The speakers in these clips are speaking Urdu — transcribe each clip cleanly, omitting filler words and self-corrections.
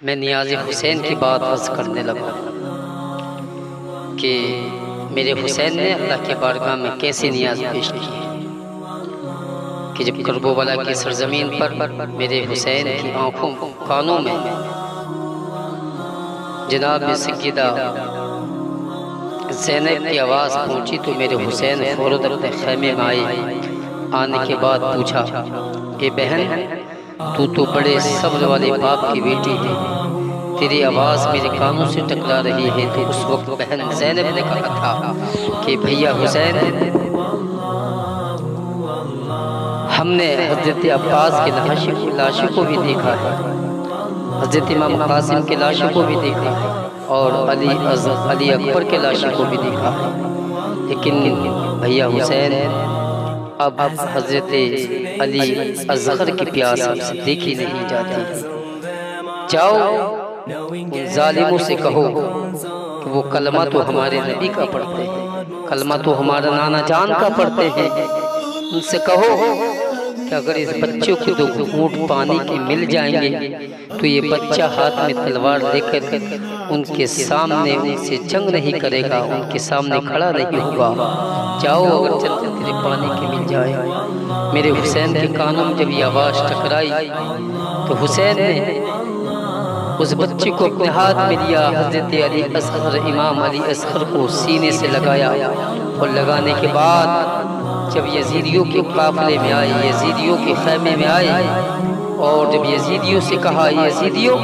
میں نیاز حسین کی بات عرض کرنے لگا کہ میرے حسین نے اللہ کی بارگاہ میں کیسے نیاز پیش کی کہ جب کربلا کی سرزمین پر میرے حسین کی آنکھوں کانوں میں جناب سیدہ زینب کی آواز پہنچی تو میرے حسین فوراً اپنے خیمے میں آنے کے بعد پوچھا کہ بہن تو بڑے صبر والے باپ کی بیٹی ہے، تیری آواز میرے کانوں سے ٹکرا رہی ہے۔ تو اس وقت بہن زینب نے کہا تھا کہ بھیا حسین، ہم نے حضرت عباس کے لاشوں کو بھی دیکھا ہے، حضرت امام قاسم کے لاشوں کو بھی دیکھا ہے، اور علی اکبر کے لاشوں کو بھی دیکھا ہے، لیکن بھیا حسین اب حضرت علی اصغر کی پیاس دیکھی نہیں جاتی۔ جاؤ ان ظالموں سے کہو کہ وہ کلمہ تو ہمارے نبی کا پڑھتے ہیں، کلمہ تو ہمارا نانا جان کا پڑھتے ہیں، ان سے کہو کہ اگر اس بچوں کو 2 گھونٹ پانی کے مل جائیں گے تو یہ بچہ ہاتھ میں تلوار لے کر ان کے سامنے ان سے جنگ نہیں کرے گا، ان کے سامنے کھڑا نہیں ہوگا۔ جاؤ اگر چلتے تیرے پانی کے مل جائے۔ میرے حسین کے کانوں میں جب یہ آواز ٹکرائی تو حسین نے اس بچے کو اپنے ہاتھ میں لیا، حضرت علی اصغر امام علی اصغر کو سینے سے لگایا، اور لگانے کے بعد جب یزیدیوں کے قافلے میں آئے، یزیدیوں کے خیمے میں آئے، اور جب یزیدیوں سے کہا یزیدیوں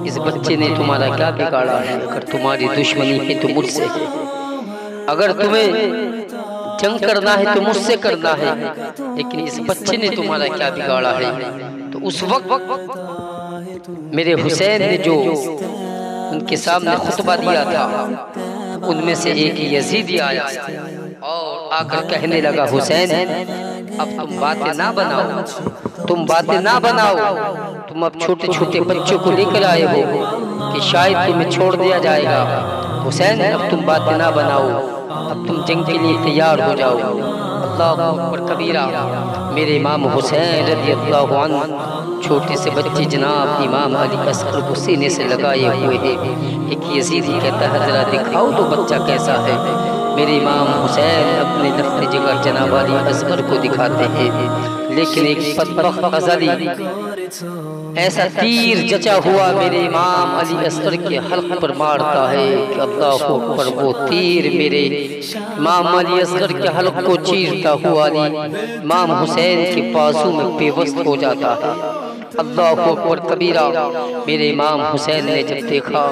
اس بچے نے تمہارا کیا بگاڑا ہے؟ اگر تمہاری دشمنی ہے تو مجھ سے ہے، اگر تمہیں جنگ کرنا ہے تو مجھ سے کرنا ہے، لیکن اس بچے نے تمہارا کیا بگاڑا ہے؟ تو اس وقت میرے حسین نے جو ان کے سامنے خطبہ دیا تھا ان میں سے ایک یزیدی آیا اور آ کر کہنے لگا حسین اب تم باتیں نہ بناؤ، تم باتیں نہ بناؤ، تم اب چھوٹے چھوٹے بچوں کو لے کر آئے ہو کہ شاید تمہیں چھوڑ دیا جائے گا۔ حسین اب تم باتیں نہ بناؤ، اب تم جنگ کے لیے تیار ہو جاؤ۔ اللہ اکبر کبیرہ۔ میرے امام حسین رضی اللہ عنہ چھوٹے سے بچے جناب امام علی اصغر کو سینے سے لگائے ہوئے ہیں۔ ایک یزیدی کہتا ہے ذرا دکھاؤ تو بچہ کیسا ہے۔ میرے امام حسین اپنے دفن جگر جناب علی اصغر کو دکھاتے ہیں، لیکن ایک بدبخت ازلی ایسا تیر جچا ہوا میرے امام علی اصغر کے حلق پر مارتا ہے کہ اللہ اکبر، وہ تیر میرے امام علی اصغر کے حلق کو چیرتا ہوا علی امام حسین کے بازو میں پیوست ہو جاتا ہے۔ اللہ اکبر کبیرہ۔ میرے امام حسین نے جب دیکھا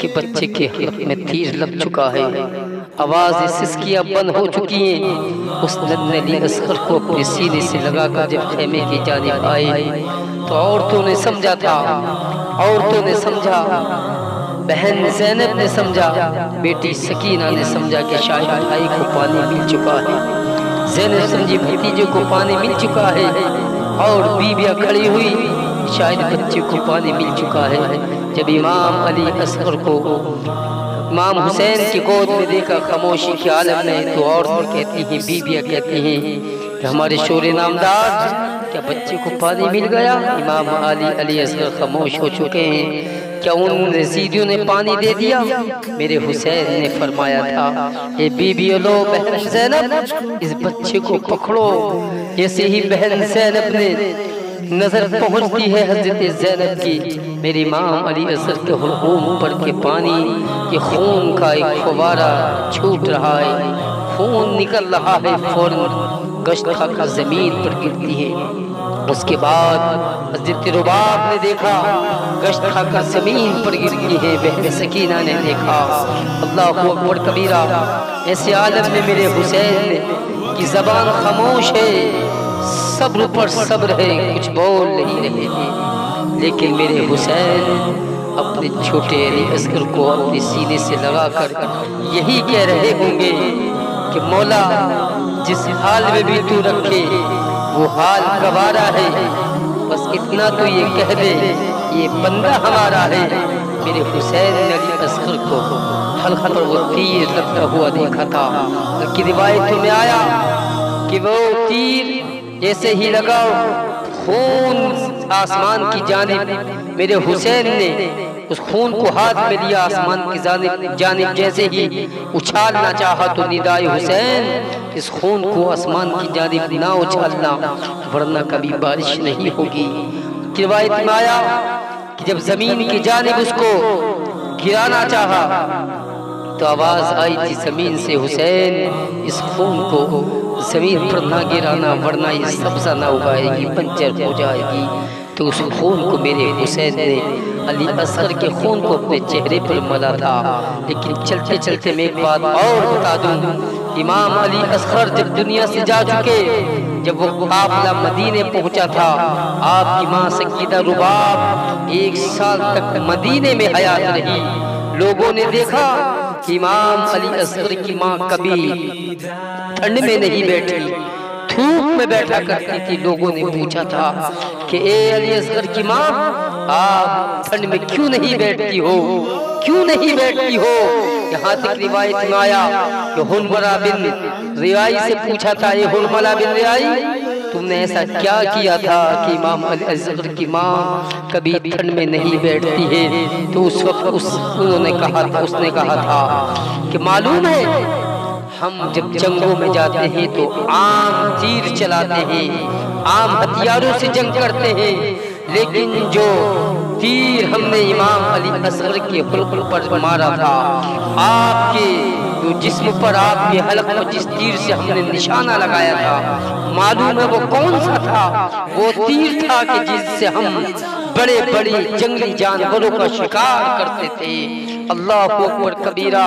کہ بچے کے حلق میں تیر لگ چکا ہے، آوازیں سسکیاں بند ہو چکی ہیں، اس نے علی اصغر کو اپنے سینے سے لگا کر جب خیمے کی جانب آئے تو عورتوں نے سمجھا تھا، عورتوں نے سمجھا، بہن زینب نے سمجھا، بیٹی سکینہ نے سمجھا کہ شاید بھائی کو پانی مل چکا ہے، زینب سمجھی بھتیجے کو پانی مل چکا ہے، اور بیویاں کھڑی ہوئی شاید بچے کو پانی مل چکا ہے۔ جب امام علی اصغر کو امام حسین کی گود میں دیکھا خاموشی کے عالم میں، تو عورتیں کہتی ہیں، بیویاں کہتی ہیں کہ ہمارے شور نامدار کیا بچے کو پانی مل گیا؟ امام علی اصغر خاموش ہو چکے ہیں، کیا ان یزیدیوں نے پانی دے دیا؟ میرے حسین نے فرمایا تھا اے بیویوں لو بہن زینب اس بچے کو پکڑو۔ جیسے ہی بہن زینب نے نظر پہنچتی ہے حضرت زینب کی، میرے امام علی اصغر کے حلقوم پر کے پانی کے خون کا ایک فوارہ چھوٹ رہا ہے، خون نکل رہا ہے، فوراً گشت کھا کر زمین پر گرتی ہے۔ اس کے بعد حضرت رباب نے دیکھا گشت کھا کر زمین پر گرتی ہے، بہن سکینہ نے دیکھا۔ اللہ اکبر کبیرہ۔ ایسے عالم میں میرے حسین کی زبان خاموش ہے، صبر پر صبر ہے، کچھ بول نہیں رہے ہیں، لیکن میرے حسین اپنے چھوٹے علی اصغر کو اپنے سینے سے لگا کر یہی کہہ رہے ہوں گے کہ مولا جس حال میں بھی تو رکھے وہ حال گوارا ہے، بس اتنا تو یہ کہہ دے یہ بندہ ہمارا ہے۔ میرے حسین نے علی اصغر کو حلق پر وہ تیر لگتا ہوا دیکھا تھا، کی روایتوں میں آیا کہ وہ تیر جیسے ہی لگا خون آسمان کی جانب میرے حسین نے اس خون کو ہاتھ میں لیا، آسمان کی جانب جیسے ہی اچھالنا چاہا تو ندائے حسین اس خون کو آسمان کی جانب نہ اچھالنا ورنہ کبھی بارش نہیں ہوگی۔ روایت میں آیا کہ جب زمین کی جانب اس کو گرانا چاہا تو آواز آئی تھی زمین سے، حسین اس خون کو زمین پر نہ گرانا ورنہ یہ سبزہ نہ اگائے گی، بنجر ہو جائے گی۔ تو اس خون کو میرے حسین نے علی اصغر کے خون کو اپنے چہرے پر ملا تھا۔ لیکن چلتے چلتے میں ایک بات اور بتا دوں، امام علی اصغر جب دنیا سے جا چکے، جب وہ قافلہ مدینے پہنچا تھا، آپ کی ماں سیدہ رباب 1 سال تک مدینے میں حیات رہی۔ لوگوں نے دیکھا کہ امام علی اصغر کی ماں کبھی ٹھنڈ میں نہیں بیٹھی، دھوپ میں بیٹھا کرتی تھی۔ لوگوں نے پوچھا تھا کہ اے علی اصغر کی ماں، آپ ٹھنڈ میں کیوں نہیں بیٹھتی ہو، کیوں نہیں بیٹھتی ہو؟ یہاں تک روایت میں آیا کہ ہنملہ بن ریائی سے پوچھا تھا، اے ہنملہ بن ریائی، تم نے ایسا کیا کیا تھا کہ امام علی اصغر کی ماں کبھی ٹھنڈ میں نہیں بیٹھتی ہے؟ تو اس وقت اس نے کہا تھا کہ معلوم ہے ہم جب جنگوں میں جاتے ہیں تو عام تیر چلاتے ہیں، عام ہتھیاروں سے جنگ کرتے ہیں، لیکن جو تیر ہم نے امام علی اصغر کے حلق پر مارا تھا، آپ کے جسم پر، آپ کے حلق پر جس تیر سے ہم نے نشانہ لگایا تھا، معلوم ہے وہ کون سا تھا؟ وہ تیر تھا کہ جس سے ہم بڑے بڑے جنگلی جانوروں کا شکار کرتے تھے۔ اللہ اکبر کبیرہ،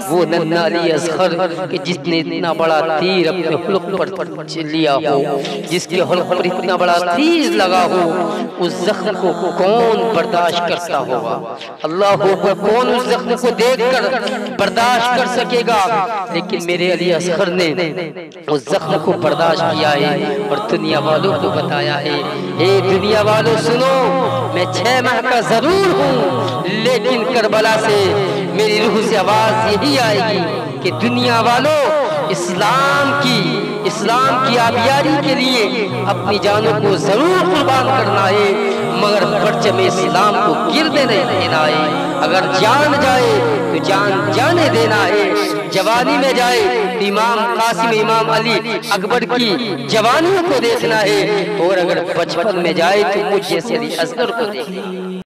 وہ ننھا علی اصغر کہ جس نے اتنا بڑا تیر اپنے حلق پر لیا ہو، جس کے حلق پر اتنا بڑا تیر لگا ہو، اس زخم کو کون برداشت کرتا ہوگا؟ اللہ اکبر، کون اس زخم کو دیکھ کر برداشت کر سکے گا؟ لیکن میرے علی اصغر نے اس زخم کو برداشت کیا ہے اور دنیا والوں کو بتایا ہے، اے دنیا والوں سنو، میں 6 ماہ کا ضرور ہوں، لیکن کربلا سے میری روح سے آواز یہی آئے گی کہ دنیا والوں، اسلام کی آبیاری کے لیے اپنی جانوں کو ضرور قربان کرنا ہے، مگر پرچم اسلام کو گرنے نہیں دینا ہے۔ اگر جان جائے تو جان جانے دینا ہے۔ جوانی میں جائے تو امام قاسم، امام علی اکبر کی جوانیوں کو دیکھنا ہے، اور اگر بچپن میں جائے تو مجھ جیسے علی اصغر کو دیکھنا ہے۔